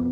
Good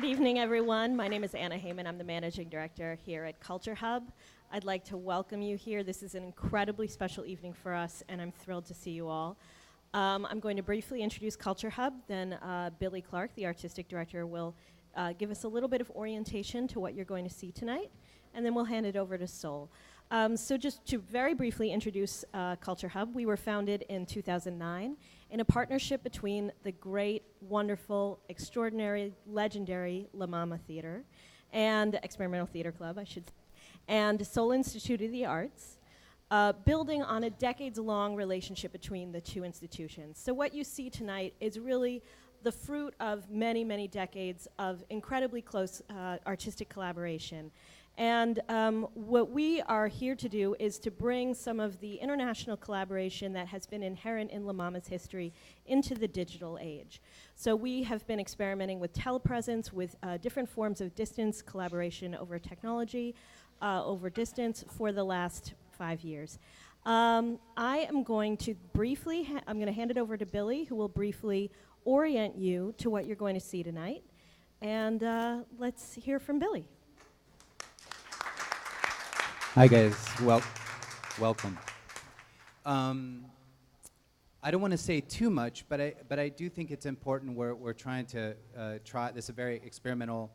evening, everyone. My name is Anna Heyman. I'm the managing director here at CultureHub. I'd like to welcome you here. This is an incredibly special evening for us, and I'm thrilled to see you all. I'm going to briefly introduce CultureHub, then Billy Clark, the artistic director, will give us a little bit of orientation to what you're going to see tonight, and then we'll hand it over to Seoul. So just to very briefly introduce CultureHub, we were founded in 2009 in a partnership between the great, wonderful, extraordinary, legendary MaMa Theater and Experimental Theater Club, I should say, and Seoul Institute of the Arts, building on a decades-long relationship between the two institutions. So what you see tonight is really the fruit of many, many decades of incredibly close artistic collaboration. And what we are here to do is to bring some of the international collaboration that has been inherent in MaMa's history into the digital age. So we have been experimenting with telepresence, with different forms of distance collaboration over technology, over distance for the last 5 years. I am going to briefly, I'm going to hand it over to Billy, who will briefly orient you to what you're going to see tonight. And let's hear from Billy. Hi guys, welcome. I don't want to say too much, but I do think it's important. We're trying to try this, a very experimental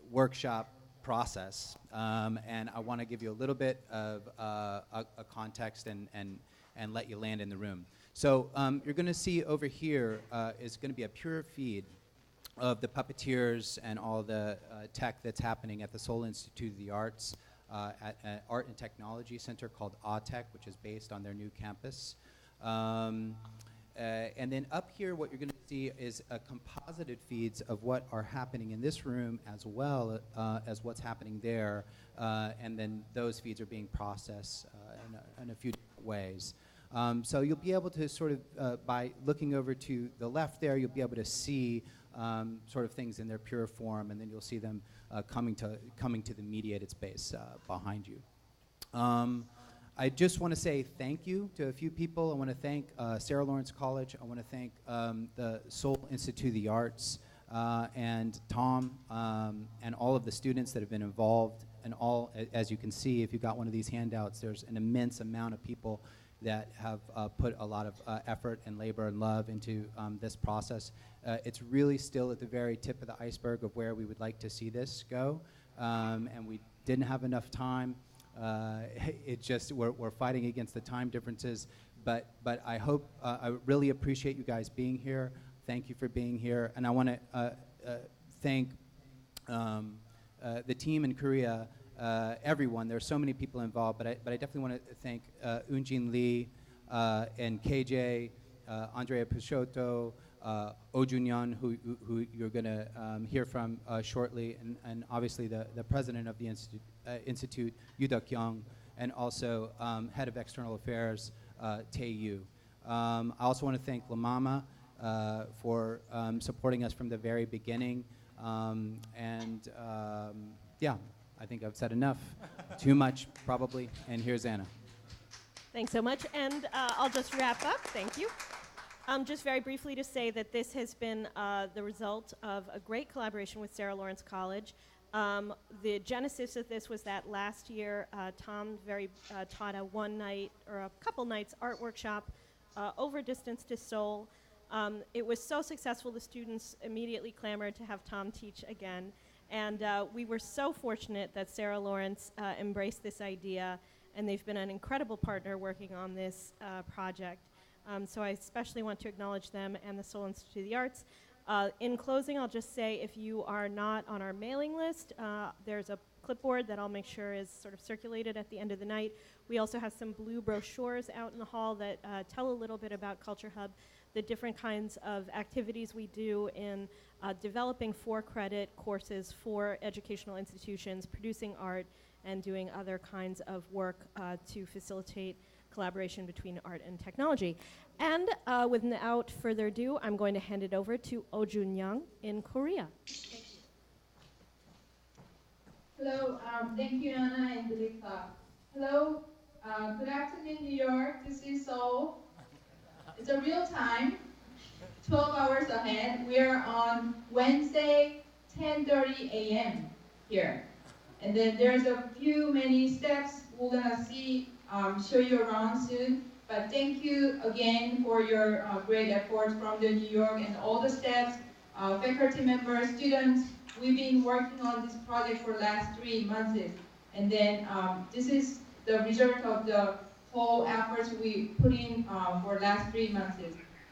workshop process, and I want to give you a little bit of a context and let you land in the room. So you're going to see over here is going to be a pure feed of the puppeteers and all the tech that's happening at the Seoul Institute of the Arts. At an art and technology center called ATEC, which is based on their new campus. And then up here, what you're going to see is a composited feeds of what are happening in this room as well as what's happening there. And then those feeds are being processed in a few different ways. So you'll be able to sort of, by looking over to the left there, you'll be able to see sort of things in their pure form, and then you'll see them coming to the mediated space behind you. I just want to say thank you to a few people. I want to thank Sarah Lawrence College. I want to thank the Seoul Institute of the Arts and Tom and all of the students that have been involved. And all, as you can see, if you got one of these handouts, there's an immense amount of people that have put a lot of effort and labor and love into this process. It's really still at the very tip of the iceberg of where we would like to see this go, and we didn't have enough time. It just, we're fighting against the time differences, but I hope, I really appreciate you guys being here. Thank you for being here, and I want to thank the team in Korea, everyone. There are so many people involved, but I definitely want to thank Eunjin Lee and KJ, Andrea Picciotto, Oh Junyeon, who you're going to hear from shortly, and obviously the president of the institute, Yoo Duk-young, and also head of external affairs, Tae Yu. I also want to thank MaMa for supporting us from the very beginning, yeah, I think I've said enough. Too much, probably, and here's Anna. Thanks so much. And I'll just wrap up. Thank you. Just very briefly to say that this has been the result of a great collaboration with Sarah Lawrence College. The genesis of this was that last year, Tom taught a one night or a couple nights art workshop over distance to Seoul. It was so successful, the students immediately clamored to have Tom teach again. And we were so fortunate that Sarah Lawrence embraced this idea, and they've been an incredible partner working on this project. So I especially want to acknowledge them and the Seoul Institute of the Arts. In closing, I'll just say if you are not on our mailing list, there's a clipboard that I'll make sure is sort of circulated at the end of the night. We also have some blue brochures out in the hall that tell a little bit about CultureHub, the different kinds of activities we do in developing for-credit courses for educational institutions, producing art, and doing other kinds of work to facilitate collaboration between art and technology. And without further ado, I'm going to hand it over to Oh-Jun Young in Korea. Hello, thank you, Anna and Lisa. Hello, good afternoon, New York. This is Seoul. It's a real time, 12 hours ahead. We are on Wednesday, 10:30 a.m. here. And then there's many steps we're gonna see, show you around soon. But thank you again for your great efforts from the New York and all the staffs, faculty members, students. We've been working on this project for the last 3 months. And then this is the result of the whole efforts we put in for the last 3 months.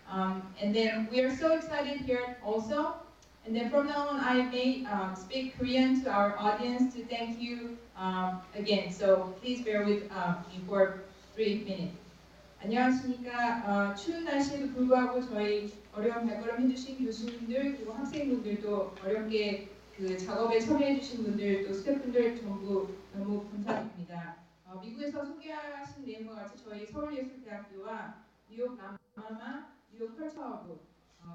And then we are so excited here also. And then from now on, I may speak Korean to our audience to thank you again. So please bear with me for 3 minutes. 안녕하십니까. 추운 날씨에도 불구하고 저희 어려운 발걸음 해주신 교수님들 그리고 학생분들도 어렵게 그 작업에 참여해주신 분들 또 스태프분들 전부 너무 감사드립니다. 미국에서 소개하신 내용과 같이 저희 서울예술대학교와 뉴욕 마마마, 뉴욕 컬처허브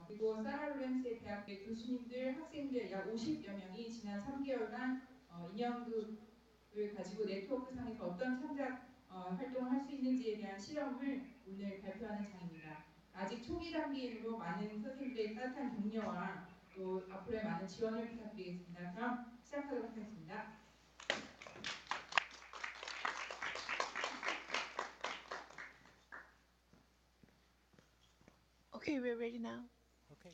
그리고 사라 로렌스 대학교의 교수님들, 학생들 약 50여 명이 지난 3개월간 인형극을 가지고 네트워크상에서 어떤 창작 활동을 할 수 있는지에 대한 실험을 오늘 발표하는 장입니다. 아직 초기 단계이므로 많은 선생님들의 따뜻한 격려와 또 앞으로의 많은 지원을 부탁드리겠습니다. 그럼 시작하도록 하겠습니다. Okay, we're ready now. Okay.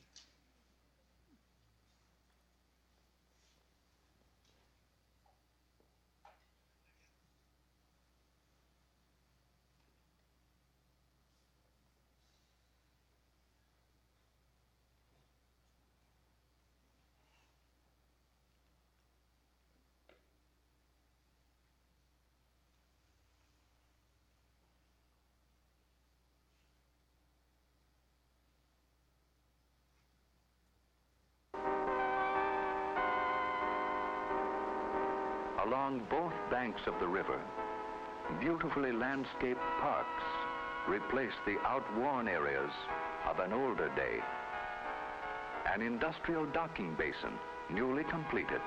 Along both banks of the river, beautifully landscaped parks replace the outworn areas of an older day. An industrial docking basin, newly completed,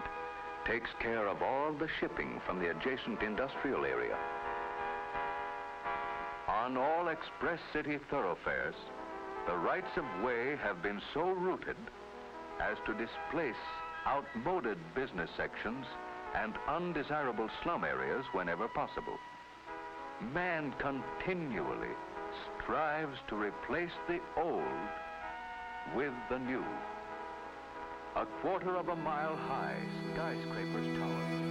takes care of all the shipping from the adjacent industrial area. On all express city thoroughfares, the rights of way have been so rooted as to displace outmoded business sections and undesirable slum areas whenever possible. Man continually strives to replace the old with the new. A quarter of a mile high skyscrapers tower.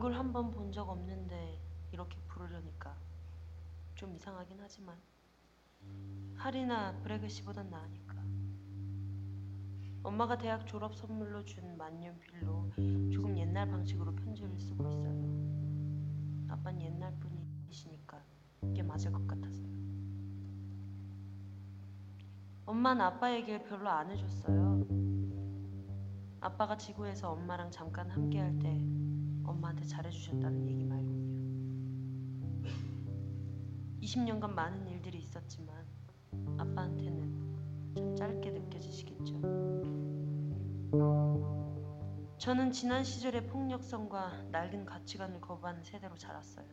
얼굴 한 번 본 적 없는데 이렇게 부르려니까 좀 이상하긴 하지만 할이나 브래그 씨보단 나으니까. 엄마가 대학 졸업 선물로 준 만년필로 조금 옛날 방식으로 편지를 쓰고 있어요. 아빠는 옛날 분이시니까 이게 맞을 것 같아서요. 엄마는 아빠 얘기를 별로 안 해줬어요. 아빠가 지구에서 엄마랑 잠깐 함께할 때 엄마한테 잘해주셨다는 얘기 말고요. 20년간 많은 일들이 있었지만 아빠한테는 참 짧게 느껴지시겠죠. 저는 지난 시절의 폭력성과 낡은 가치관을 거부하는 세대로 자랐어요.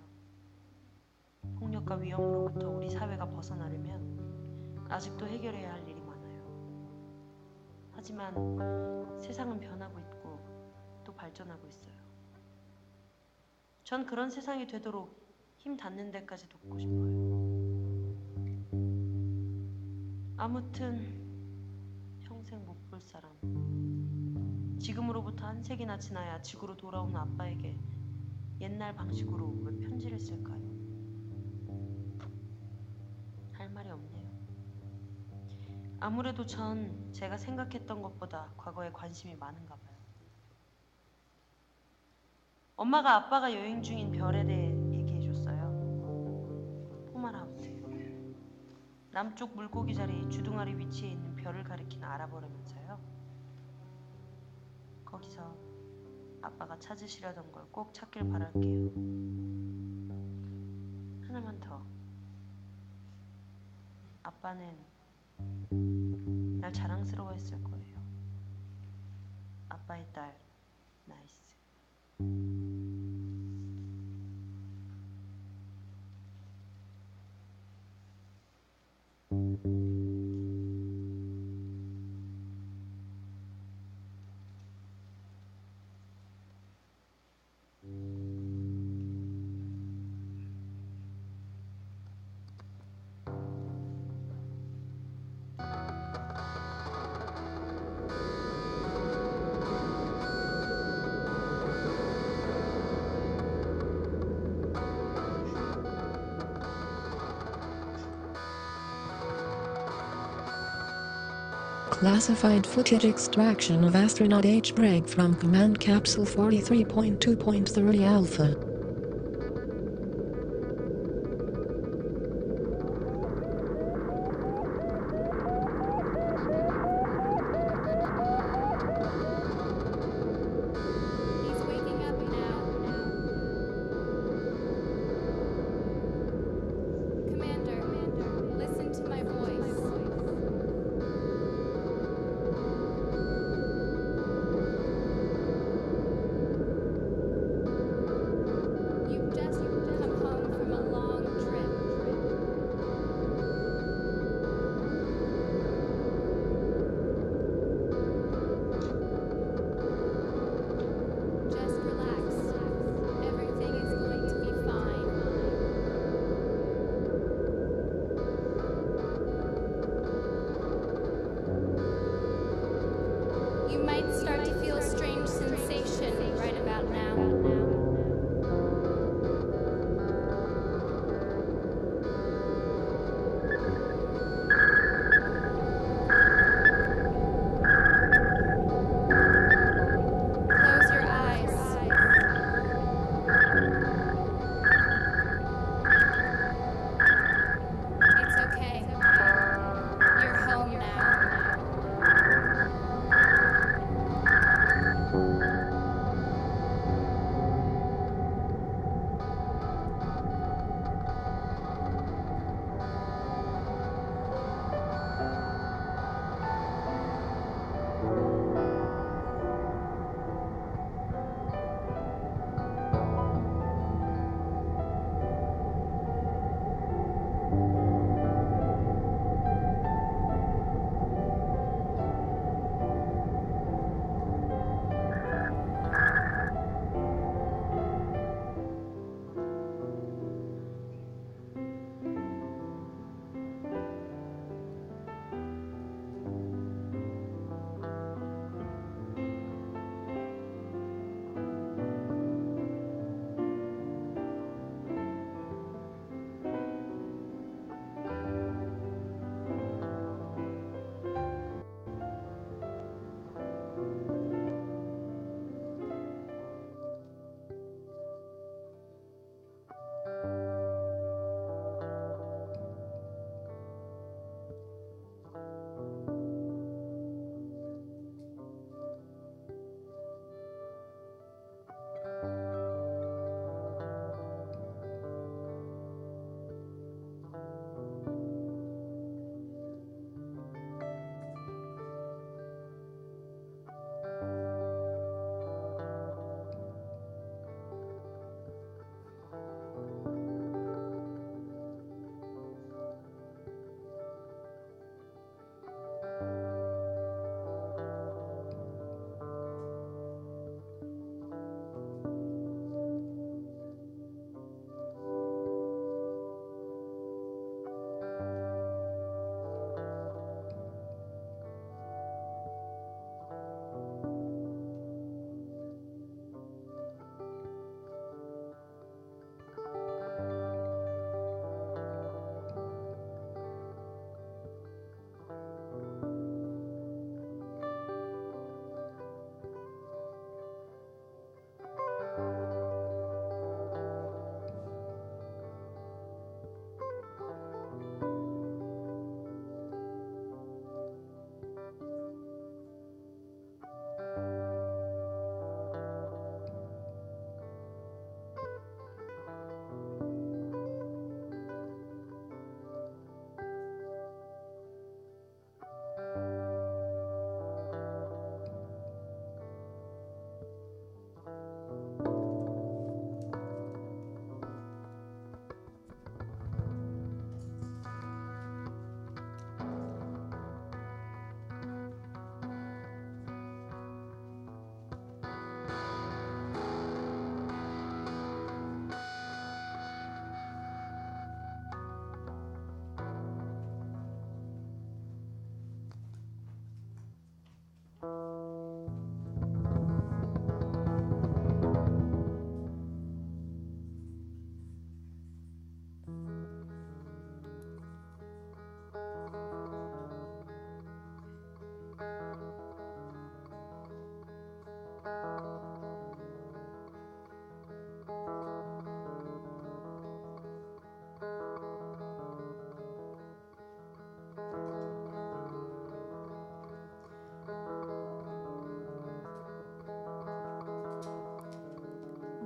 폭력과 위험으로부터 우리 사회가 벗어나려면 아직도 해결해야 할 일이 많아요. 하지만 세상은 변하고 있고 또 발전하고 있어요. 전 그런 세상이 되도록 힘 닿는 데까지 돕고 싶어요. 아무튼 평생 못 볼 사람, 지금으로부터 한 세기나 지나야 지구로 돌아오는 아빠에게 옛날 방식으로 왜 편지를 쓸까요? 할 말이 없네요. 아무래도 전 제가 생각했던 것보다 과거에 관심이 많은가 봐요. 엄마가 아빠가 여행 중인 별에 대해 얘기해줬어요. 포말하우스. 남쪽 물고기 자리 주둥아리 위치에 있는 별을 가리키는 알아보라면서요. 거기서 아빠가 찾으시려던 걸 꼭 찾길 바랄게요. 하나만 더. 아빠는 날 자랑스러워했을 거예요. 아빠의 딸, 나이스. Classified footage extraction of astronaut H. Break from Command Capsule 43.2.30 Alpha. He's waking up now. Commander, listen to my voice.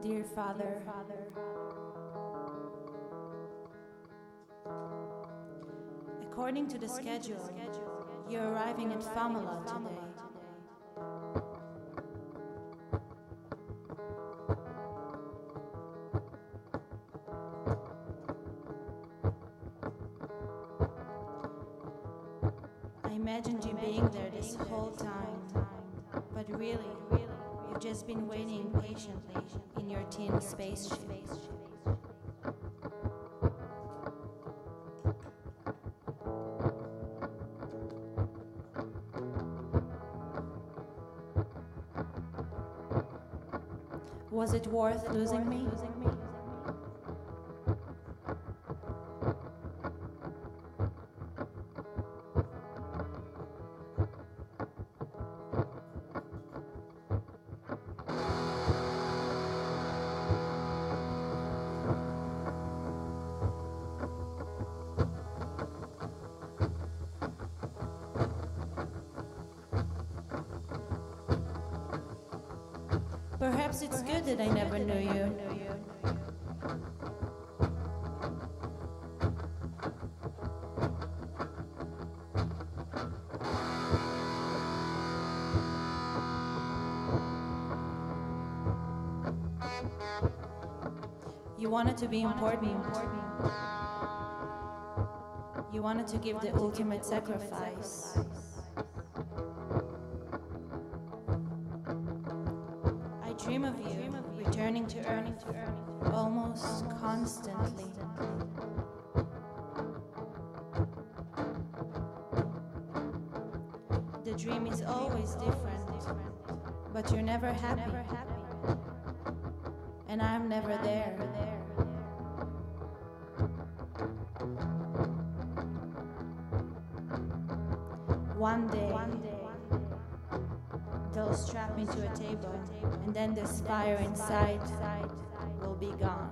Dear Father, according to the schedule, you're arriving at Famala today. I imagined you being there this whole time, but really, you've just been waiting patiently in your tin spaceship. Was it worth losing me? Perhaps it's good that I never knew you. You wanted to be important. You wanted to give the ultimate sacrifice. I dream of you returning to Earth almost constantly. The dream is always different, but you're never happy. And I'm never there. One day, they'll strap me to a table, and then this fire inside will be gone.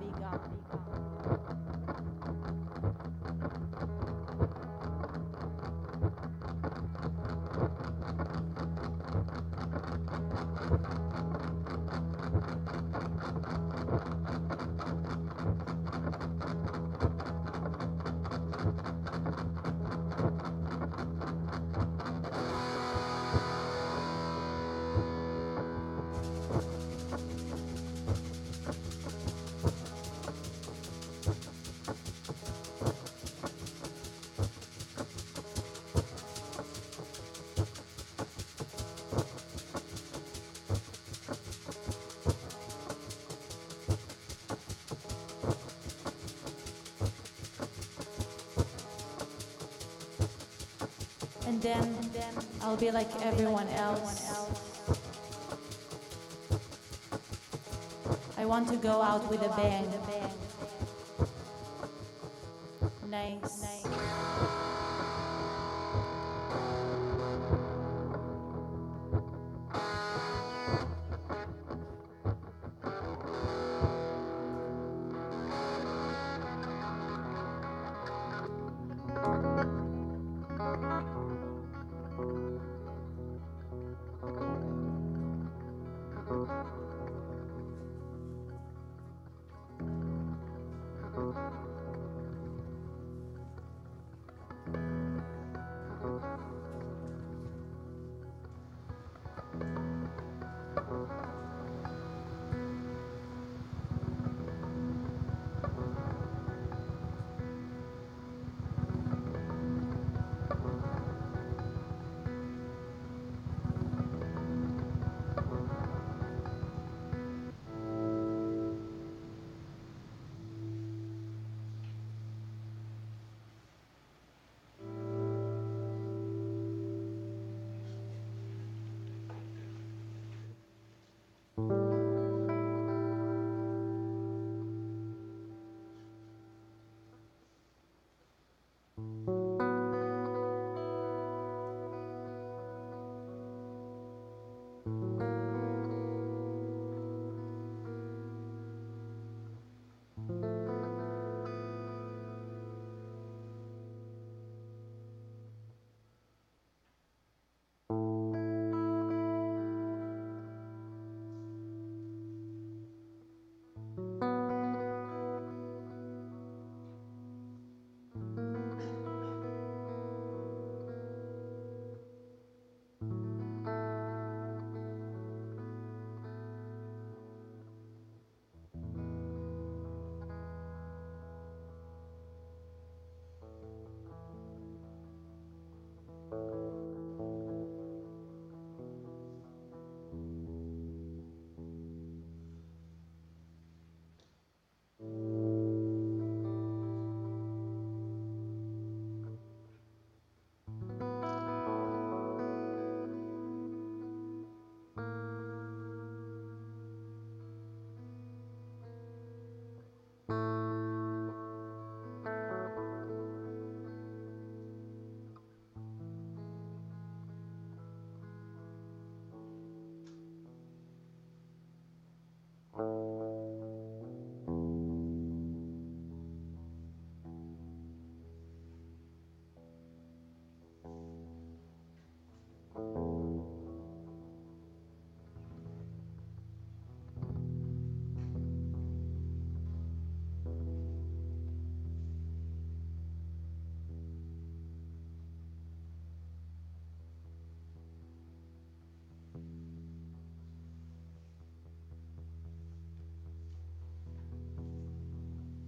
And then I'll be like everyone else. I want to go out with a bang. Nice.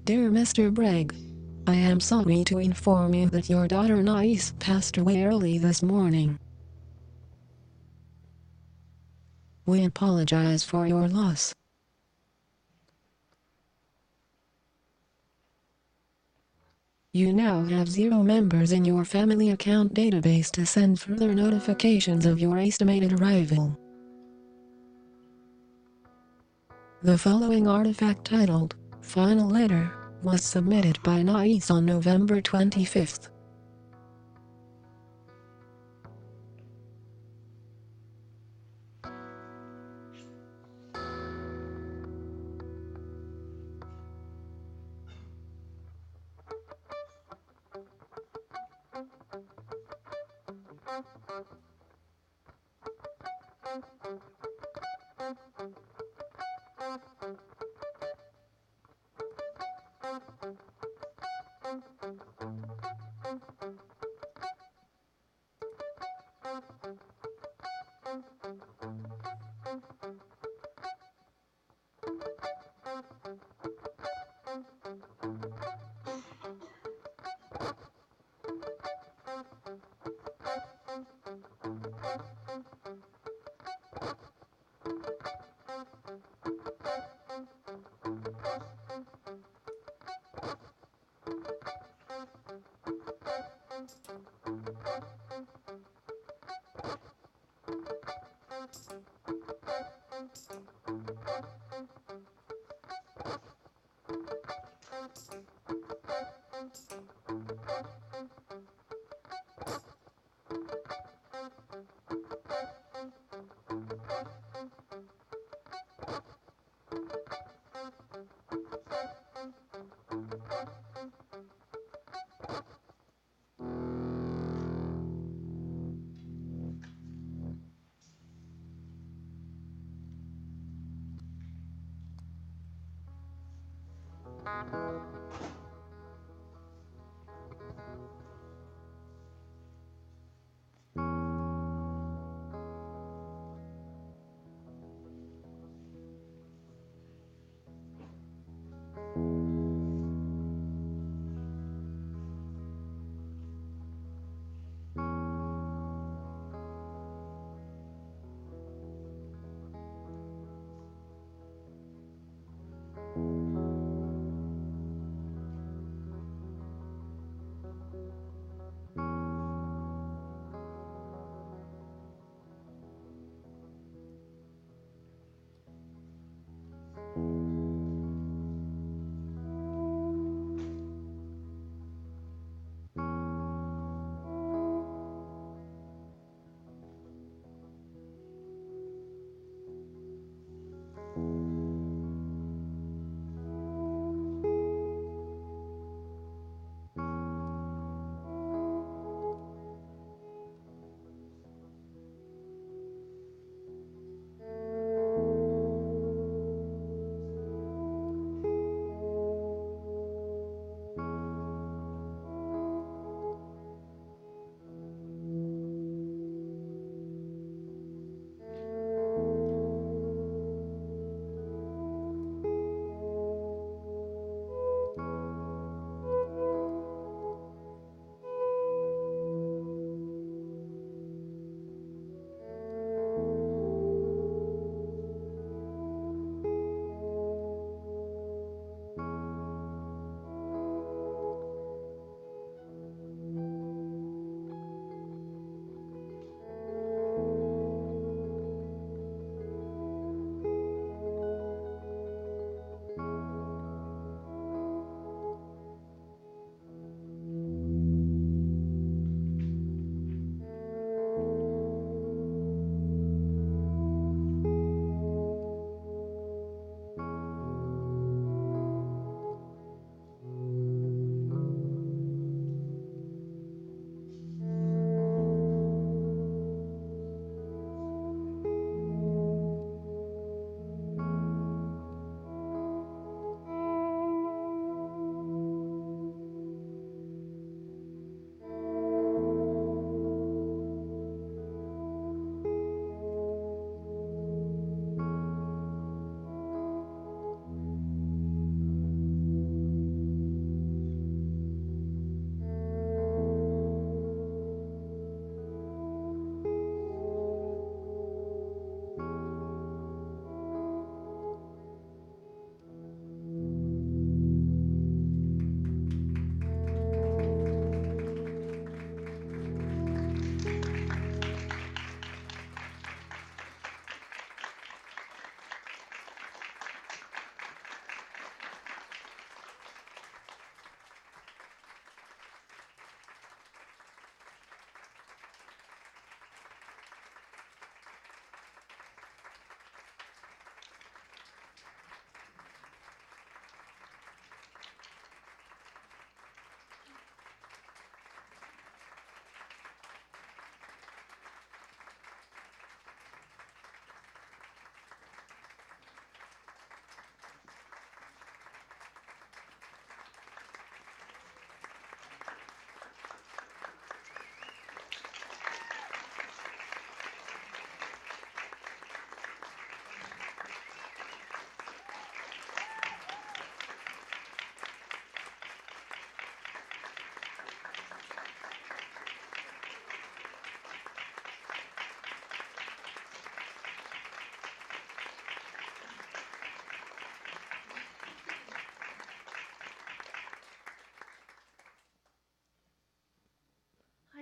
Dear Mr. Bragg, I am sorry to inform you that your daughter Nais passed away early this morning. We apologize for your loss. You now have 0 members in your family account database to send further notifications of your estimated arrival. The following artifact titled, Final Letter, was submitted by Nais on November 25th.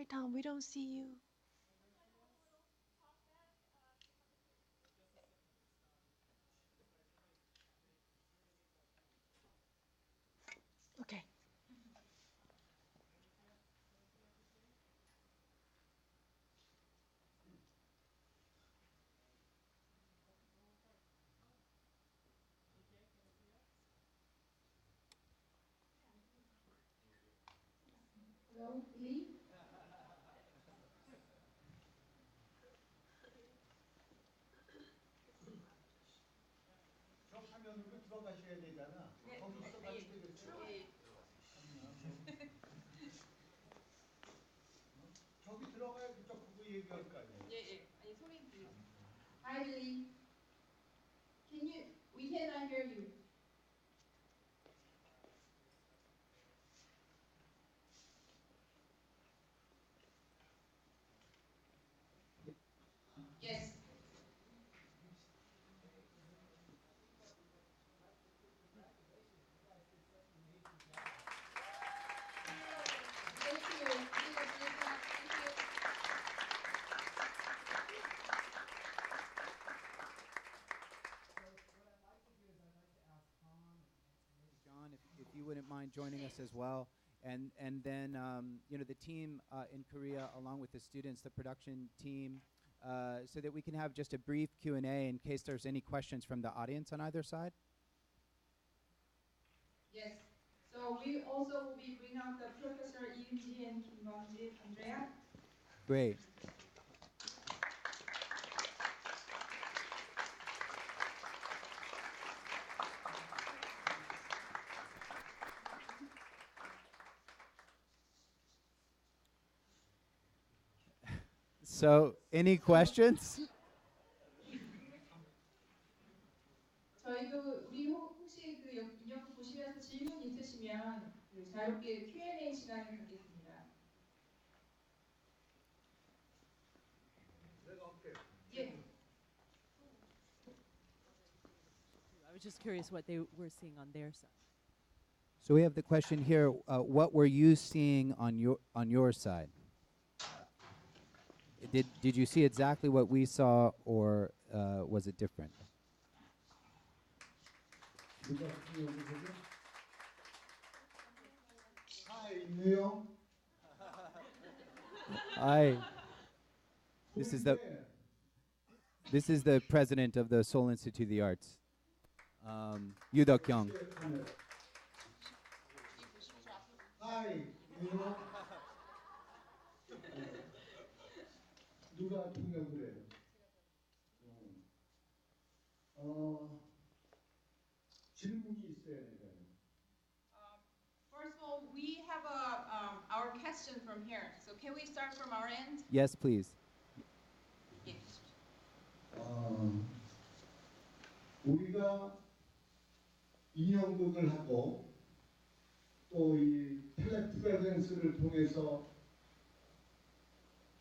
Sorry, Tom, we don't see you. Okay. Hello, Lee. 저 화면으로 들어가셔야 되잖아. 거기 있어가지고 되겠어요. 저기 들어가야 그쪽 그거 얘기할 거 아니에요. 아니 소리 들려. Hi, Lee. Can you? We cannot hear you. Yes. Thank you. Thank you. John, if you wouldn't mind joining us as well. And then, you know, the team in Korea, along with the students, the production team, so that we can have just a brief Q&A in case there's any questions from the audience on either side. Yes. So we also will be bringing out the Professor Yoonji and Kim Bong-jin, Andrea. Great. So, any questions? 저희도 우리 혹시 그 인형 보시면서 질문 있으시면 그 자유롭게 Q&A 시간을 갖겠습니다. 내가 할게. 예. I was just curious what they were seeing on their side. So we have the question here, what were you seeing on your side? Did you see exactly what we saw, or was it different? Hi, New York. Hi. This is the president of the Seoul Institute of the Arts, Yoo Duk-kyung. Hi, New York. 누가 통역을 해요? 질문이 있어야 되잖아요. First of all, we have our question from here. So can we start from our end? Yes, please. Yes. 우리가 인형극을 하고 또 이 텔레프레젠스를 통해서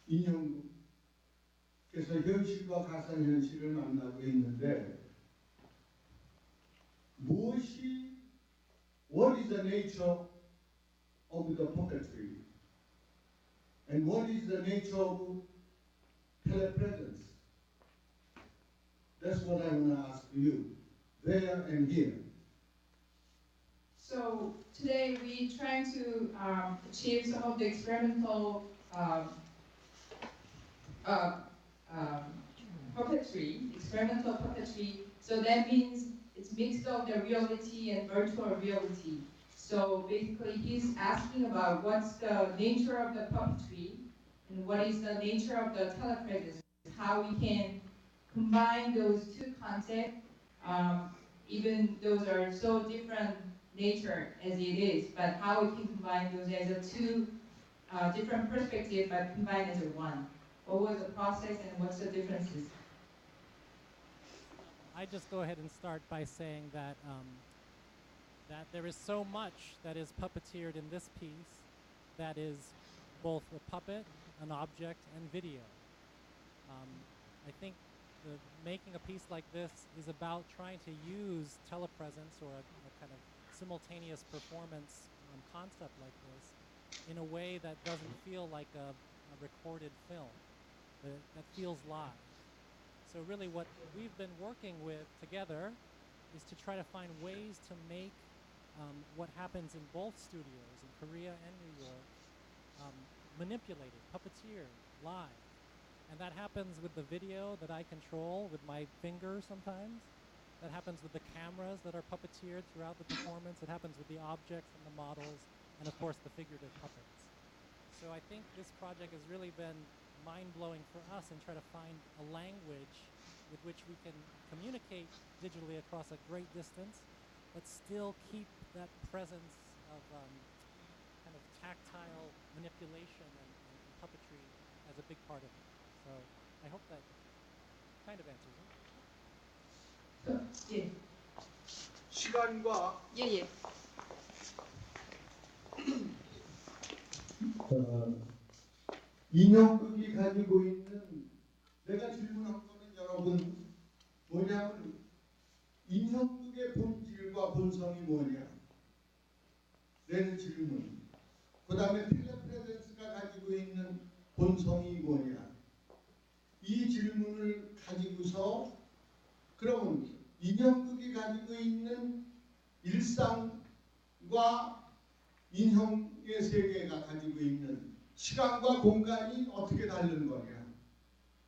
인형극에서 현실과 가상현실을 만나고 있는데 what is the nature of the puppetry and what is the nature of telepresence? That's what I want to ask you, there and here. So today we try to achieve some of the experimental puppetry. So that means it's mixed of the reality and virtual reality. So basically he's asking about what's the nature of the puppetry and what is the nature of the telepresence, how we can combine those two concepts, even those are so different nature as it is, but how we can combine those as a two different perspectives but combined as a one. What was the process and what's the differences? I just go ahead and start by saying that that there is so much that is puppeteered in this piece that is both a puppet, an object, and video. I think making a piece like this is about trying to use telepresence or a kind of simultaneous performance concept like this in a way that doesn't feel like a a recorded film that feels live. So really what we've been working with together is to try to find ways to make what happens in both studios, in Korea and New York, manipulated, puppeteered, live. And that happens with the video that I control with my finger sometimes. That happens with the cameras that are puppeteered throughout the performance. It happens with the objects and the models, and of course the figurative puppets. So I think this project has really been mind-blowing for us and try to find a language with which we can communicate digitally across a great distance, but still keep that presence of kind of tactile manipulation and puppetry as a big part of it. So I hope that kind of answers it. 예. 시간과 예. 인형극이 가지고 있는 내가 질문한 거는 여러분 뭐냐면 인형극의 본질과 본성이 뭐냐 라는 질문. 그 다음에 텔레프레젠스가 가지고 있는 본성이 뭐냐 이 질문을 가지고서 그러면 인형극이 가지고 있는 일상과 인형의 세계가 가지고 있는 시간과 공간이 어떻게 다른 거냐.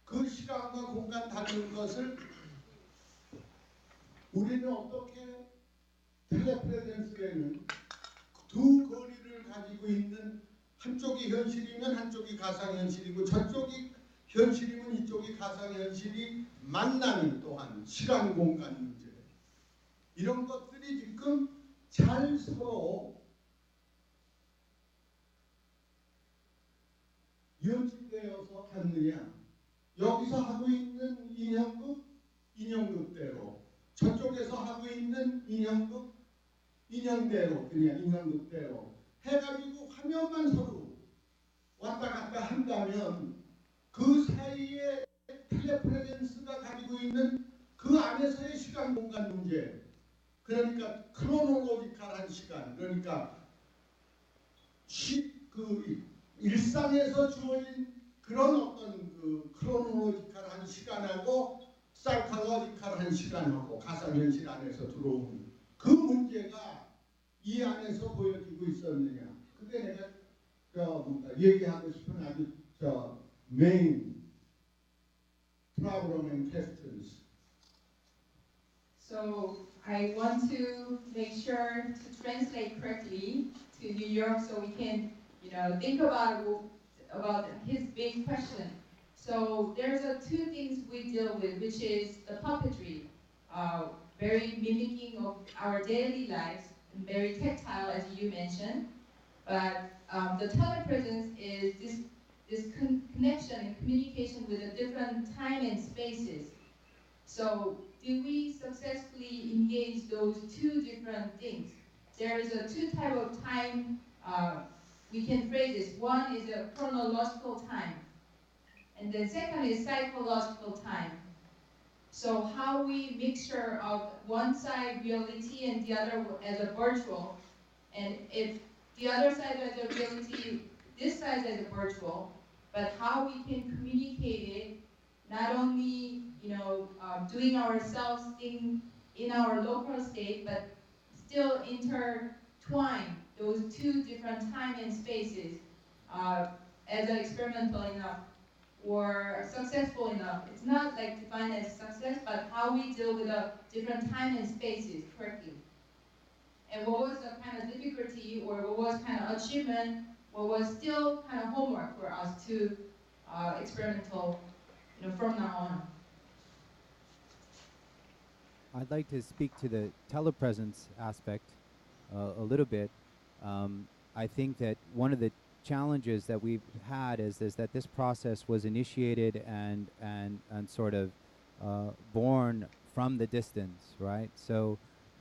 그 시간과 공간 다른 것을 우리는 어떻게 텔레프레젠스에는 두 거리를 가지고 있는 한쪽이 현실이면 한쪽이 가상현실이고 저쪽이 현실이면 이쪽이 가상현실이 만나는 또한 시간 공간 문제 이런 것들이 지금 잘 서로 연출되어서 갔느냐 여기서 하고 있는 인형극 인형극대로 저쪽에서 하고 있는 인형극 인형대로 그냥 인형극대로 해가지고 화면만 서로 왔다 갔다 한다면 그 사이에 텔레프레젠스가 가지고 있는 그 안에서의 시간 공간 문제 그러니까 크로놀로지컬한 시간 그러니까 그 일상에서 주어진 그런 어떤 그 크로놀로지컬한 시간하고 사이콜로지컬한 시간하고 가상현실 안에서 들어오는 그 문제가 이 안에서 보여지고 있었느냐 그게 내가 뭔가 얘기하고 싶은 아주 main problem and questions. So I want to make sure to translate correctly to New York so we can, think about his big question. So there's two things we deal with, which is the puppetry, very mimicking of our daily lives, and very tactile, as you mentioned. But the telepresence is this connection and communication with the different time and spaces. So do we successfully engage those two different things? There is a two type of time, we can phrase this. One is a chronological time, and then second is psychological time. So how we mixture of one side reality and the other as a virtual, and if the other side as a reality, this side as a virtual, but how we can communicate it, not only doing ourselves in our local state, but still intertwine those two different time and spaces as an experimental enough or successful enough. It's not like defined as success, but how we deal with the different time and spaces correctly. And what was the kind of difficulty or what was kind of achievement, what was still kind of homework for us to experimental from now on. I'd like to speak to the telepresence aspect a little bit. I think that one of the challenges that we've had is that this process was initiated and sort of born from the distance, right? So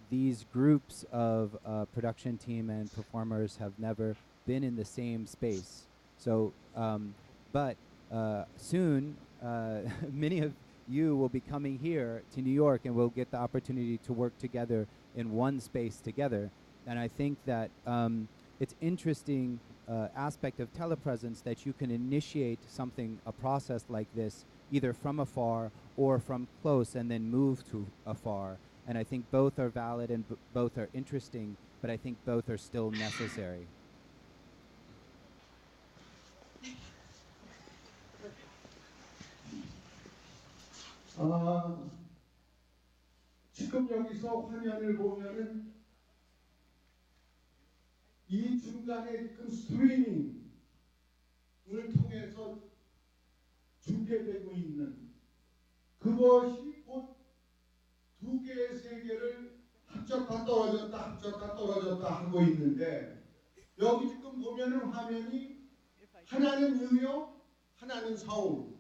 these groups of production team and performers have never been in the same space. So, but soon, many of you will be coming here to New York and we'll get the opportunity to work together in one space together. And I think that it's interesting aspect of telepresence that you can initiate something, a process like this, either from afar or from close and then move to afar. And I think both are valid and both are interesting, but I think both are still necessary. 지금 여기서 화면을 보면은 이 중간에 지금 스트리밍을 통해서 중계되고 있는 그것이 곧 두 개의 세계를 합쳤다 떨어졌다 하고 있는데 여기 지금 보면은 화면이 하나는 뉴욕, 하나는 서울.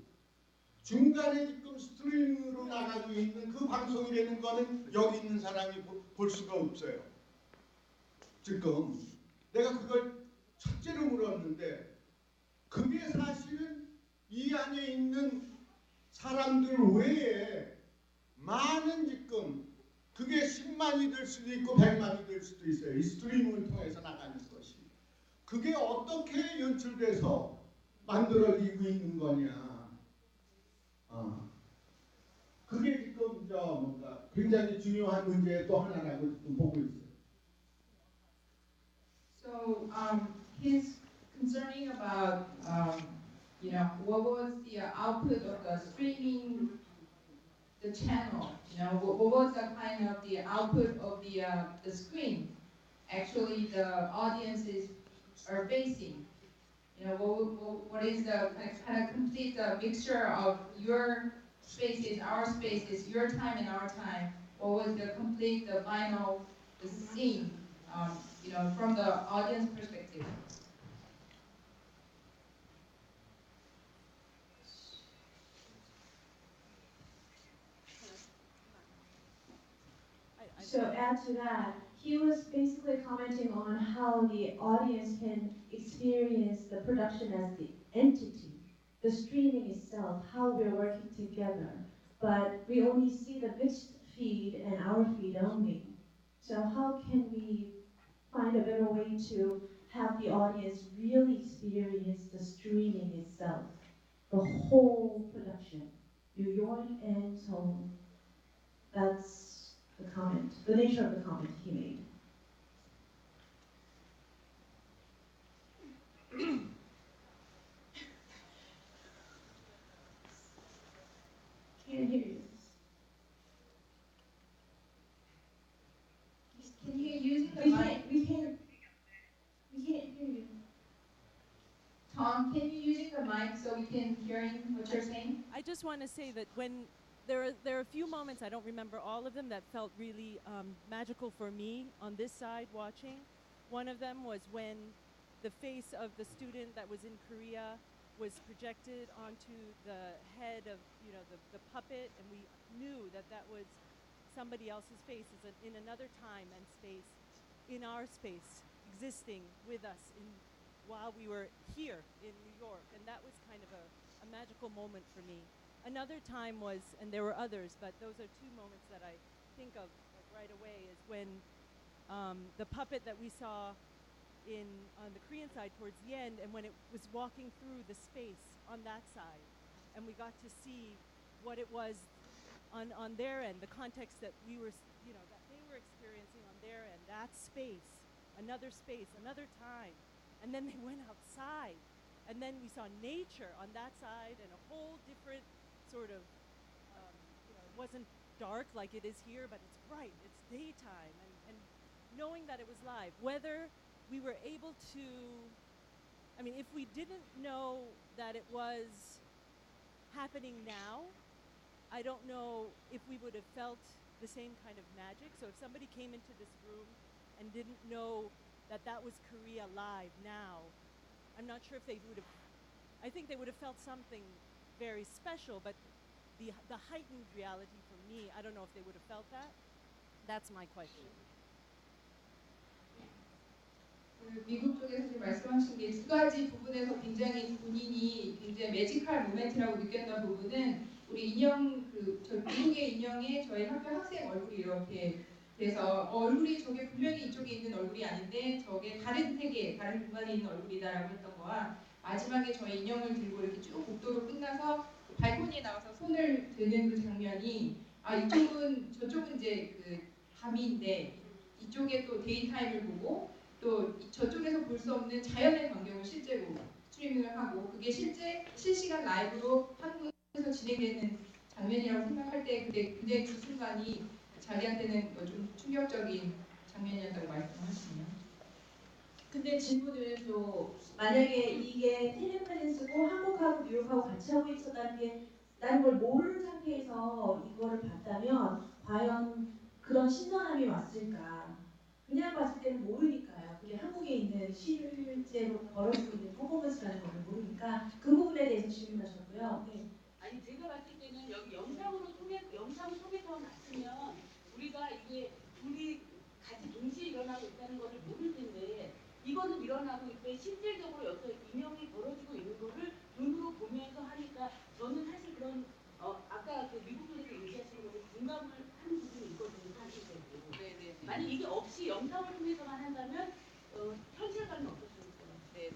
중간에 지금 스트리밍으로 나가고 있는 그 방송이라는 거는 여기 있는 사람이 볼 수가 없어요. 지금 내가 그걸 첫째로 물었는데 그게 사실은 이 안에 있는 사람들 외에 많은 지금 그게 10만이 될 수도 있고 100만이 될 수도 있어요. 이 스트리밍을 통해서 나가는 것이. 그게 어떻게 연출돼서 만들어지고 있는 거냐. 그게 지금 뭔가 굉장히 중요한 문제의 또 하나라고 지금 보고 있어요. So he's concerning about what was the output of the streaming, the channel. What was the kind of the output of the screen? Actually, the audiences are facing. What is the kind of complete mixture of your spaces, our spaces, your time and our time? What was the complete, the final, the scene? From the audience perspective. So add to that, he was basically commenting on how the audience can experience the production as the entity, the streaming itself, how we're working together. But we only see the mixed feed and our feed only. So how can we find a better way to have the audience really experience the streaming itself, the whole production, New York and Seoul? That's the comment, the nature of the comment he made. Can't hear you. Can you use the mic? We can't hear you. Tom, can you use the mic so we can hear what you're saying? I just want to say that when there are a few moments, I don't remember all of them, that felt really magical for me on this side watching. One of them was when the face of the student that was in Korea was projected onto the head of the puppet, and we knew that was somebody else's face in another time and space, in our space, existing with us while we were here in New York, and that was kind of a magical moment for me. Another time was, and there were others, but those are two moments that I think of right away, is when the puppet that we saw on the Korean side towards the end, and when it was walking through the space on that side, and we got to see what it was on their end, the context that we were, that they were experiencing on their end, that space, another time, and then they went outside, and then we saw nature on that side, and a whole different sort of, it wasn't dark like it is here, but it's bright, it's daytime, and knowing that it was live, whether we were able to, if we didn't know that it was happening now, I don't know if we would have felt the same kind of magic. So if somebody came into this room and didn't know that was Korea live now, I'm not sure if they would have, I think they would have felt something very special, but the heightened reality for me, I don't know if they would have felt that. That's my question. 미국 쪽에서 지금 말씀하신 게 두 가지 부분에서 굉장히 본인이 굉장히 매지컬 모멘트라고 느꼈던 부분은 우리 인형, 저 미국의 인형에 저희 학교 학생 얼굴이 이렇게 그래서 얼굴이 저게 분명히 이쪽에 있는 얼굴이 아닌데 저게 다른 세계, 다른 공간에 있는 얼굴이다라고 했던 거와 마지막에 저희 인형을 들고 이렇게 쭉 복도로 끝나서 발코니에 나와서 손을 드는 그 장면이 이쪽은 저쪽은 이제 그 밤인데 이쪽에 또 데이타임을 보고 또 저쪽에서 볼 수 없는 자연의 광경을 실제로 스트리밍을 하고 그게 실시간 라이브로 한국에서 진행되는 장면이라고 생각할 때 그게 굉장히 그 순간이 자기한테는 좀 충격적인 장면이었다고 말씀하시네요. 근데 질문은 또 만약에 이게 텔레프레젠스고 한국하고 뉴욕하고 같이 하고 있었다는 게 나는 걸 모르는 상태에서 이거를 봤다면 과연 그런 신선함이 왔을까? 그냥 봤을 때는 모르니까요. 그게 한국에 있는 실제로 벌어지고 있는 퍼포먼스라는 걸 모르니까 그 부분에 대해서 질문하셨고요. 네. 아니 제가 봤을 때는 여기 영상을 통해서 봤으면 우리가 이게 둘이 같이 동시에 일어나고 있다는 것을 모를 텐데 이거는 일어나고 있고 실질적으로 여기서 인형이 벌어지고 있는 거를 눈으로 보면서 하니까 저는 사실 그런 아까 그 미국분에서 얘기하시는 거를 공감을 하는 부분이 있거든요. 사실적으로. 네네. 만약 이게 없이 영상을 통해서만 한다면 현실감이 없었을까요? 네네.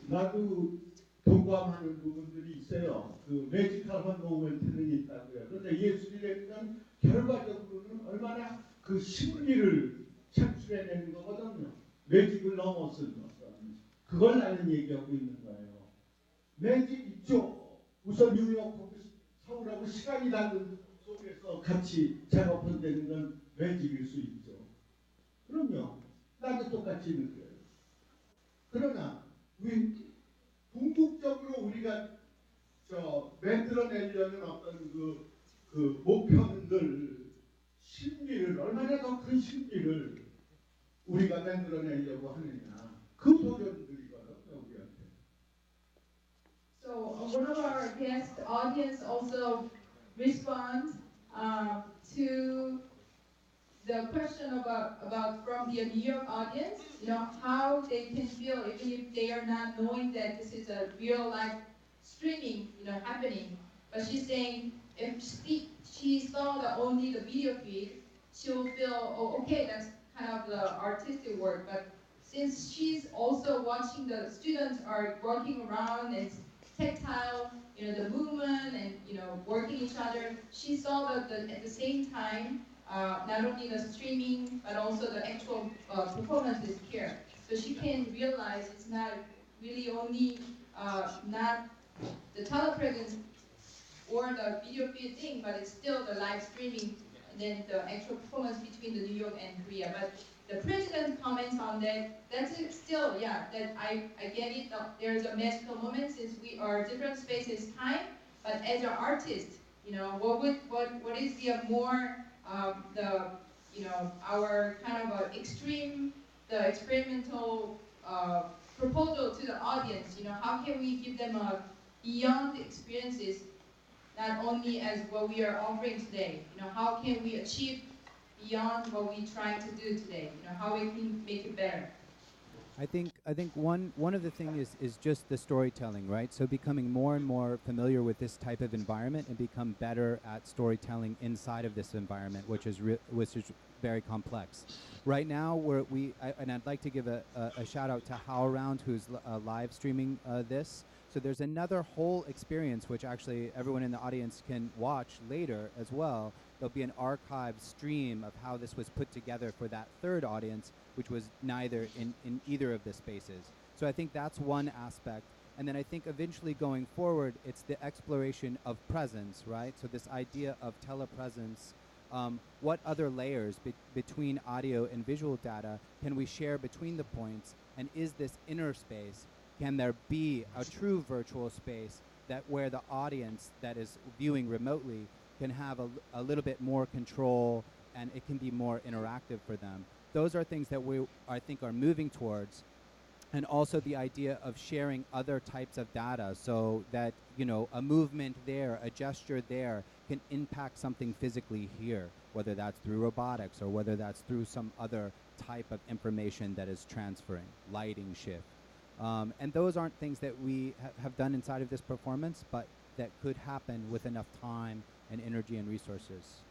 나도 동감하는 부분들이 있어요. 그 매지컬한 모멘트는 있다고요. 그런데 예술이라는 결과적으로는 얼마나 그 심리를 창출해내는 거거든요. 매직을 넘어서는 어떤 그걸 나는 얘기하고 있는 거예요. 매직 있죠. 우선 뉴욕하고 서울하고 시간이 다른 속에서 같이 작업한다는 건 매직일 수 있죠. 그럼요. 나도 똑같이 느껴요. 그러나 궁극적으로 우리가 만들어내려는 어떤 그 목표는 늘 신비를 얼마나 더 큰 신비를 우리가 만들어내려고 하느냐 그 도전들이거든요 우리한테. So one of our guest audience also responds to the question about from the New York audience, how they can feel even if they are not knowing that this is a real life streaming, happening. But she's saying if she saw only the video feed, she'll feel, oh, okay, that's kind of the artistic work. But since she's also watching the students are working around and tactile, the movement and working each other, she saw that at the same time. Not only the streaming, but also the actual performances here. So she can realize it's not really only not the telepresence or the video feed thing, but it's still the live streaming and then the actual performance between the New York and Korea. But the president comments on that. That's it still, yeah, that I get it. There's a magical moment since we are different spaces, time. But as an artist, what is the more our kind of extreme, the experimental proposal to the audience. How can we give them a beyond experiences, not only as what we are offering today. How can we achieve beyond what we trying to do today? How we can make it better. I think one of the things is just the storytelling, right? So becoming more and more familiar with this type of environment and become better at storytelling inside of this environment, which is very complex. Right now, and I'd like to give a shout out to HowlRound, who's live streaming this. So there's another whole experience, which actually everyone in the audience can watch later as well. There'll be an archived stream of how this was put together for that third audience, which was neither in either of the spaces. So I think that's one aspect. And then I think eventually going forward, it's the exploration of presence, right? So this idea of telepresence, what other layers between audio and visual data can we share between the points? And is this inner space, can there be a true virtual space that where the audience that is viewing remotely can have a little bit more control and it can be more interactive for them? Those are things that I think are moving towards. And also the idea of sharing other types of data so that, a movement there, a gesture there can impact something physically here, whether that's through robotics or whether that's through some other type of information that is transferring, lighting shift. And those aren't things that we have done inside of this performance, but that could happen with enough time and energy and resources.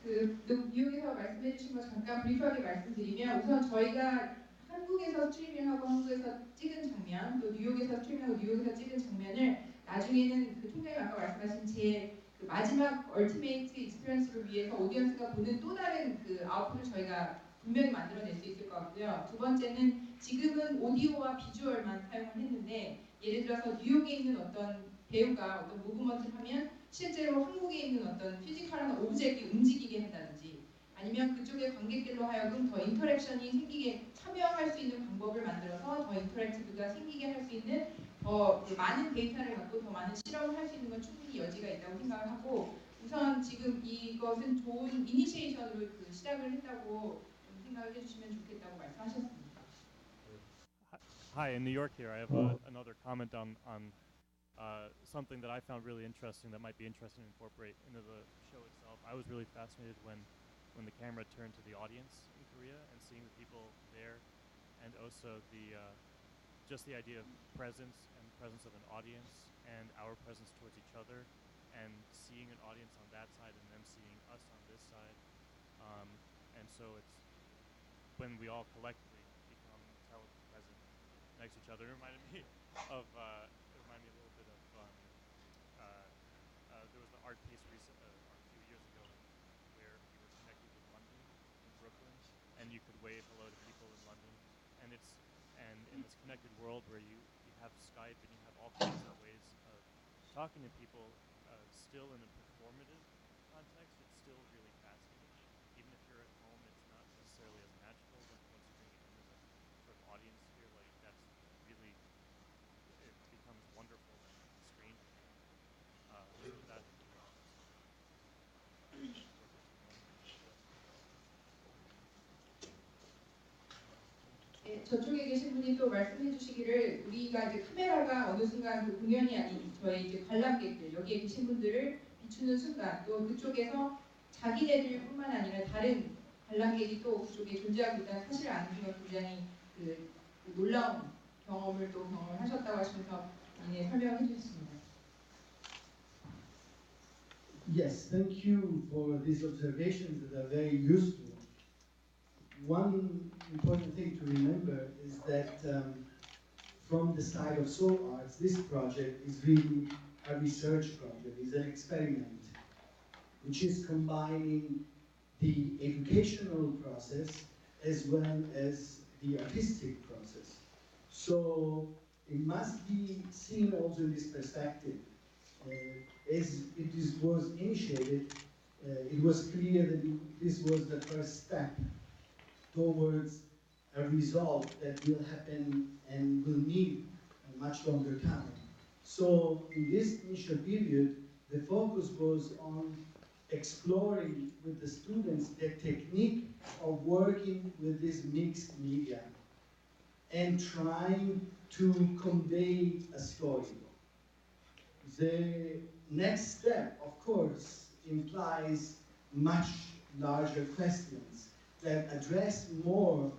뉴욕에서 말씀해 주신 거 잠깐 브리프하게 말씀드리면 우선 저희가 한국에서 스트리밍 하고 한국에서 찍은 장면 또 뉴욕에서 스트리밍하고 뉴욕에서 찍은 장면을 나중에는 그 총장님 아까 말씀하신 제 그 마지막 얼티메이트 익스피리언스를 위해서 오디언스가 보는 또 다른 그 아웃풋을 저희가 분명히 만들어낼 수 있을 것 같고요. 두 번째는 지금은 오디오와 비주얼만 사용을 했는데 예를 들어서 뉴욕에 있는 어떤 배우가 어떤 무브먼트를 하면 실제로 한국에 있는 어떤 피지컬한 오브젝이 움직이게 한다든지 아니면 그쪽의 관객들로 하여금 더 인터랙션이 생기게 참여할 수 있는 방법을 만들어서 더 인터랙티브가 생기게 할 수 있는 더 많은 데이터를 갖고 더 많은 실험을 할 수 있는 건 충분히 여지가 있다고 생각을 하고 우선 지금 이것은 좋은 이니시에이션으로 그 시작을 했다고 생각을 해주시면 좋겠다고 말씀하셨습니다. Hi, in New York here, I have another comment on something that I found really interesting that might be interesting to incorporate into the show itself. I was really fascinated when the camera turned to the audience in Korea and seeing the people there, and also just the idea of presence of an audience and our presence towards each other, and seeing an audience on that side and them seeing us on this side. And so it's when we all collectively become present next to each other. It reminded me of a little bit of there was the art piece a few years ago where you were connected with London, in Brooklyn, and you could wave hello to people in London, and in this connected world where you have Skype and you have all kinds of ways of talking to people, still in a performative context, it's still really fascinating. Even if you're at home, it's not necessarily as magical, but once you bring it in as a sort of audience here, like that's really, it becomes wonderful and strange. So that. 네, 저쪽에 계신 분이 또 말씀해 주시기를 우리가 이제 카메라가 어느 순간 그 공연이 아닌 저희 이제 관람객들 여기에 계신 분들을 비추는 순간 또 그쪽에서 자기네들뿐만 아니라 다른 관람객이 또 그쪽에 존재하고 있다는 사실을 아는 건 굉장히 그 놀라운 경험을 또 경험하셨다고 하시면서 설명해 주셨습니다. Yes, thank you for these observations that are very useful. One important thing to remember is that from the side of Seoul Arts, this project is really a research project, it's an experiment, which is combining the educational process as well as the artistic process. So it must be seen also in this perspective. As was initiated, it was clear that this was the first step towards a result that will happen and will need a much longer time. So in this initial period, the focus was on exploring with the students the technique of working with this mixed media and trying to convey a story. The next step, of course, implies much larger questions that address more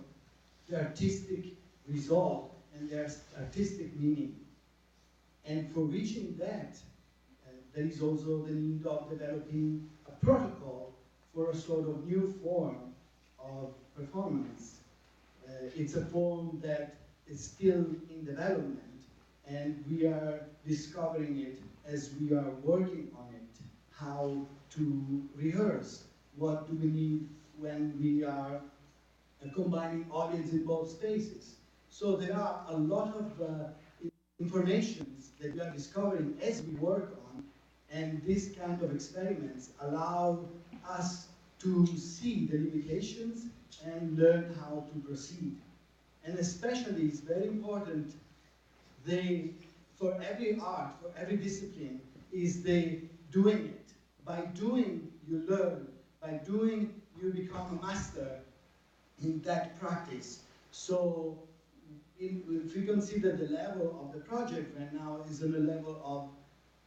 the artistic result and their artistic meaning. And for reaching that, there is also the need of developing a protocol for a sort of new form of performance. It's a form that is still in development, and we are discovering it as we are working on it, how to rehearse, what do we need when we are combining audience in both spaces. So there are a lot of informations that we are discovering as we work on, and this kind of experiments allow us to see the limitations and learn how to proceed. And especially, it's very important, for every art, for every discipline, is the doing it. By doing, you learn. By doing, you become a master in that practice. So if we consider the level of the project right now is on a level of,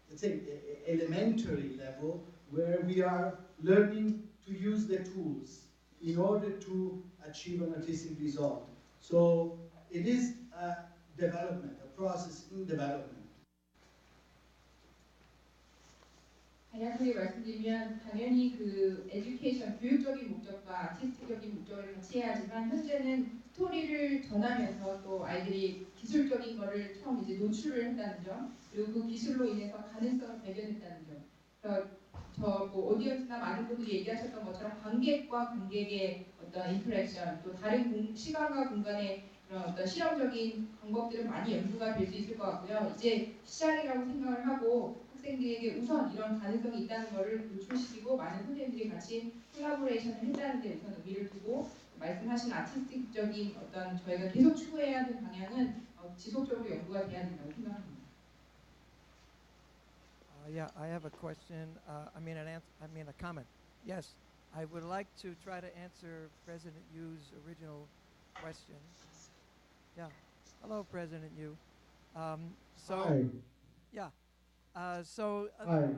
let's say, elementary level, where we are learning to use the tools in order to achieve an artistic result. So it is a development, a process in development. 간략하게 말씀드리면 당연히 그 에듀케이션, 교육적인 목적과 아티스트적인 목적을 같이 해야지만 현재는 스토리를 전하면서 또 아이들이 기술적인 거를 처음 이제 노출을 했다는 점, 그리고 그 기술로 인해서 가능성을 발견했다는 점. 그래서 저뭐 오디언스나 많은 분들이 얘기하셨던 것처럼 관객과 관객의 어떤 인터랙션, 또 다른 시간과 공간의 그런 어떤 실험적인 방법들은 많이 연구가 될 수 있을 것 같고요. 이제 시작이라고 생각을 하고 학생들에게 우선 이런 가능성이 있다는 것을 노출시키고 많은 선생님들이 같이 콜라보레이션을 했다는 데 우선 의미를 두고 말씀하신 아티스틱적인 어떤 저희가 계속 추구해야 하는 방향은 지속적으로 연구가 돼야 된다고 생각합니다. Yeah, I have a question. A comment. Yes, I would like to try to answer President Yu's original question. Yeah. Hello, President Yu. Hi. Yeah. Hi.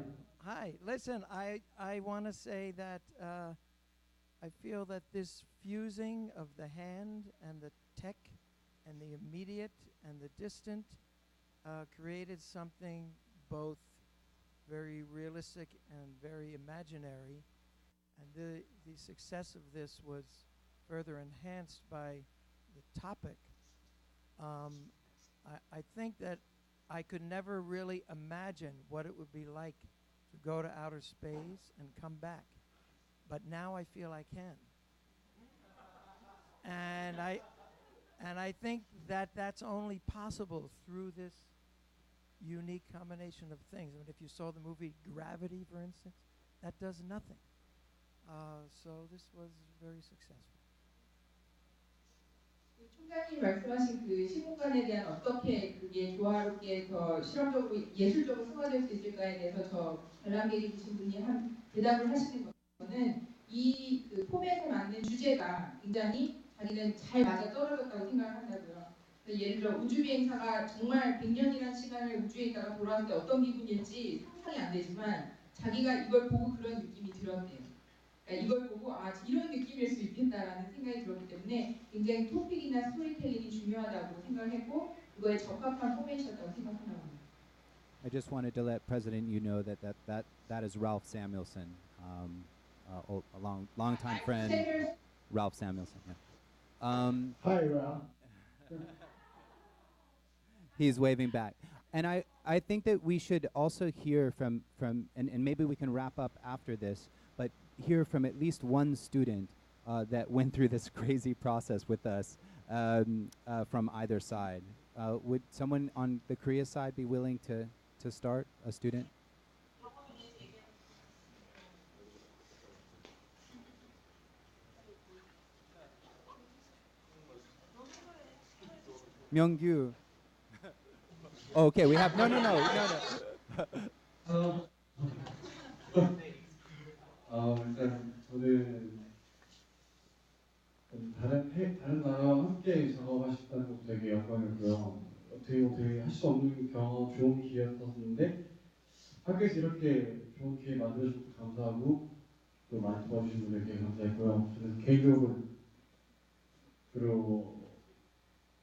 Hi. Listen, I want to say that I feel that this fusing of the hand and the tech and the immediate and the distant created something both very realistic and very imaginary. And the success of this was further enhanced by the topic. I think that I could never really imagine what it would be like to go to outer space and come back. But now I feel I can. And I think that that's only possible through this unique combination of things. I mean, if you saw the movie Gravity, for instance, that does nothing. So this was very successful. 총장님 말씀하신 그 시공간에 대한 어떻게 그게 조화롭게 더 실험적으로 예술적으로 승화될 수 있을까에 대해서 저 관람객이신 분이 한 대답을 하시는 거는 이 그 포맷에 맞는 주제가 굉장히 자기는 잘 맞아 떨어졌다고 생각을 한다고요. 예를 들어 우주 비행사가 정말 100년이라는 시간을 우주에 있다가 돌아왔을 때 어떤 기분일지 상상이 안 되지만 자기가 이걸 보고 그런 느낌이 들었대요. 그러니까 이걸 보고 이런 느낌일 수 있겠다라는 생각이 들었기 때문에 굉장히 토픽이나 스토리텔링이 중요하다고 생각했고 그거에 적합한 포맷이었다고 생각한다고 합니다. I just wanted to let President Yu know that is Ralph Samuelson, a long-time friend, Ralph Samuelson. Yeah. Hi, Ralph. He's waving back. And I think that we should also hear from and maybe we can wrap up after this, but hear from at least one student that went through this crazy process with us from either side. Would someone on the Korea side be willing to start, a student? Myungyu. Okay, we have no. 일단 저는 다른 나라와 함께 작업하셨다는 것도 되게 영광이었고요. 어떻게 할 수 없는 경험, 좋은 기회였었는데 학교에서 이렇게 좋은 기회 만들어주셔서 감사하고 또 많이 도와주신 분들께 감사했고요. 저는 개인적으로 그리고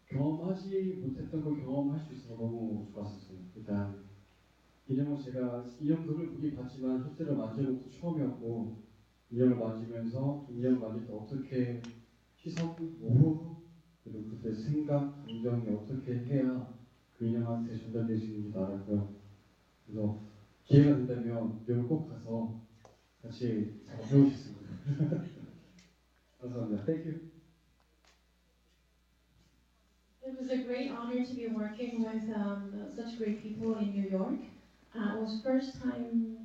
경험하지 못했던 걸 경험할 수 있어서 너무 좋았었어요. 일단 제가 인형극을 보긴 봤지만 실제로 만져본 것도 처음이었고 인형을 만지면서 인형 만질 때 어떻게 시선, 호흡, 그리고 그때 생각, 감정이 어떻게 해야 그 인형한테 전달될 수 있는지 알았고요. 그래서 기회가 된다면 여기 꼭 가서 같이 잘 배우셨습니다. 감사합니다. Thank you. It was a great honor to be working with such great people in New York. It was first time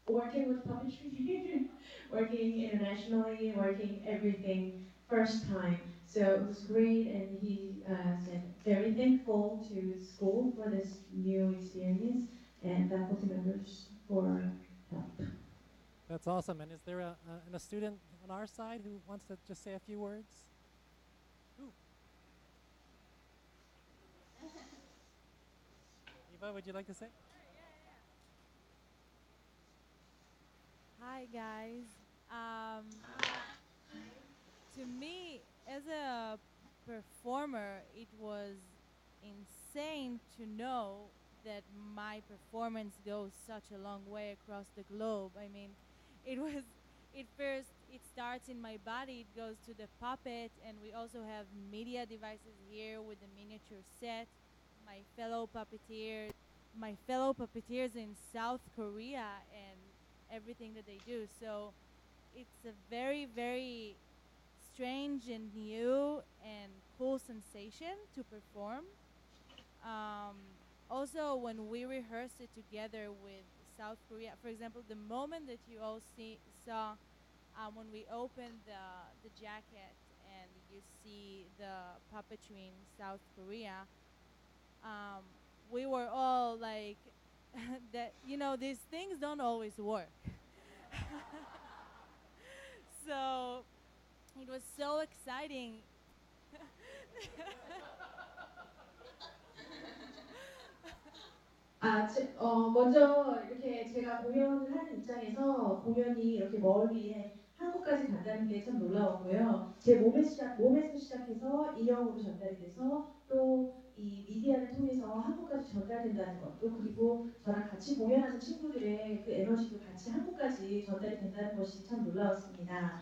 working with puppetry, working internationally, working everything, first time. So it was great, and he said very thankful to his school for this new experience and faculty members for help. That's awesome. And is there a student on our side who wants to just say a few words? Ooh. Eva, would you like to say? Hi guys. To me, as a performer, it was insane to know that my performance goes such a long way across the globe. I mean, it starts in my body, it goes to the puppet, and we also have media devices here with the miniature set. My fellow puppeteers in South Korea and everything that they do. So it's a very, very strange and new and cool sensation to perform. Also, when we rehearsed it together with South Korea, for example, the moment that you all saw when we opened the jacket and you see the puppetry in South Korea, we were all like, that, these things don't always work. So it was so exciting. 먼저 이렇게 제가 공연을 하는 입장에서 공연이 이렇게 멀리에 한국까지 간다는 게 참 놀라웠고요. 제 몸에서 시작해서 인형으로 전달이 돼서 또 이 미디어를 통해서 한국까지 전달된다는 것도, 그리고 저랑 같이 공연하는 친구들의 그 에너지도 같이 한국까지 전달이 된다는 것이 참 놀라웠습니다.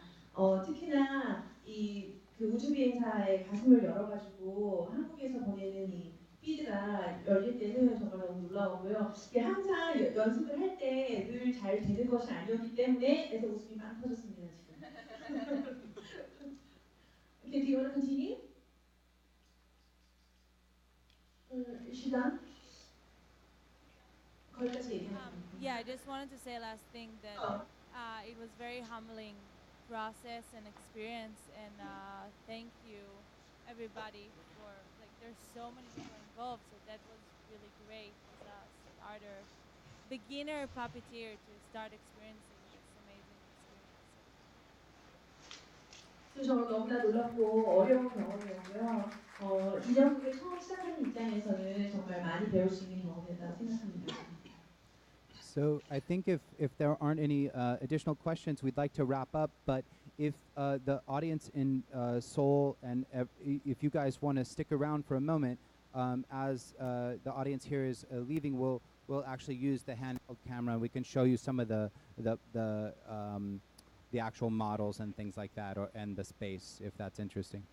특히나 그 우주비행사의 가슴을 열어가지고 한국에서 보내는 이 피드가 열릴 때는 정말 너무 놀라웠고요. 이게 항상 연습을 할 때 늘 잘 되는 것이 아니었기 때문에 그래서 웃음이 많이 터졌습니다, 지금. Okay, do you want to continue? 시간? 거기까지 얘기하면 Yeah, I just wanted to say last thing that it was very humbling process and experience, and thank you everybody for, like, there's so many people involved, so that was really great as a starter, beginner puppeteer to start experiencing this amazing experience. 정말 너무나 놀랍고 어려운 경험이었고요. 인형극을 처음 시작하는 입장에서는 정말 많이 배울 수 있는 경험이었다고 생각합니다. So I think if there aren't any additional questions, we'd like to wrap up. But if the audience in Seoul and if you guys want to stick around for a moment, as the audience here is leaving, we'll actually use the handheld camera. We can show you some of the actual models and things like that, and the space, if that's interesting.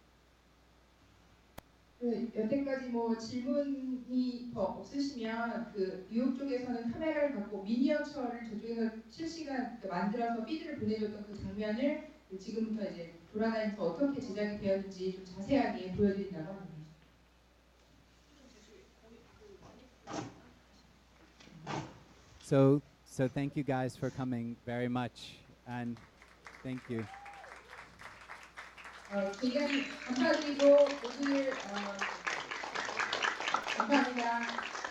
여태까지 뭐 질문이 더 없으시면 그 뉴욕 쪽에서는 카메라를 갖고 미니어처를 저쪽에서 실시간 만들어서 피드를 보내줬던 그 장면을 지금부터 이제 돌아다니면서 어떻게 제작이 되었는지 좀 자세하게 보여드린다고 합니다. So thank you guys for coming very much, and thank you. 굉장히 감사드리고 오늘 감사합니다.